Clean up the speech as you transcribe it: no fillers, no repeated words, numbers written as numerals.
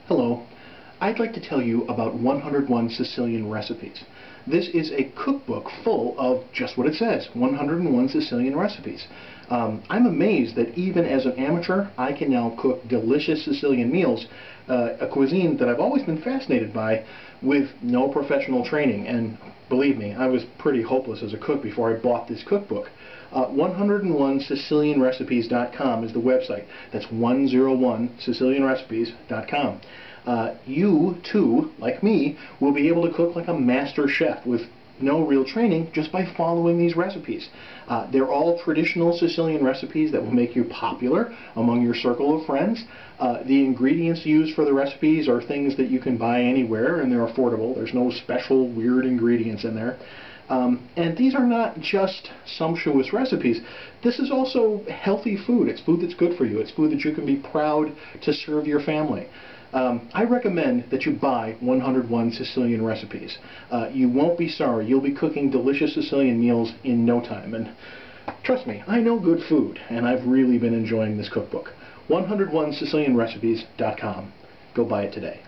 Hello. I'd like to tell you about 101 Sicilian Recipes. This is a cookbook full of just what it says, 101 Sicilian recipes. I'm amazed that even as an amateur, I can now cook delicious Sicilian meals, a cuisine that I've always been fascinated by with no professional training. And believe me, I was pretty hopeless as a cook before I bought this cookbook. 101SicilianRecipes.com is the website. That's 101SicilianRecipes.com. You, too, like me, will be able to cook like a master chef with no real training just by following these recipes. They're all traditional Sicilian recipes that will make you popular among your circle of friends. The ingredients used for the recipes are things that you can buy anywhere, and they're affordable. There's no special weird ingredients in there. And these are not just sumptuous recipes. This is also healthy food. It's food that's good for you. It's food that you can be proud to serve your family. I recommend that you buy 101 Sicilian Recipes. You won't be sorry. You'll be cooking delicious Sicilian meals in no time. And trust me, I know good food, and I've really been enjoying this cookbook. 101SicilianRecipes.com. Go buy it today.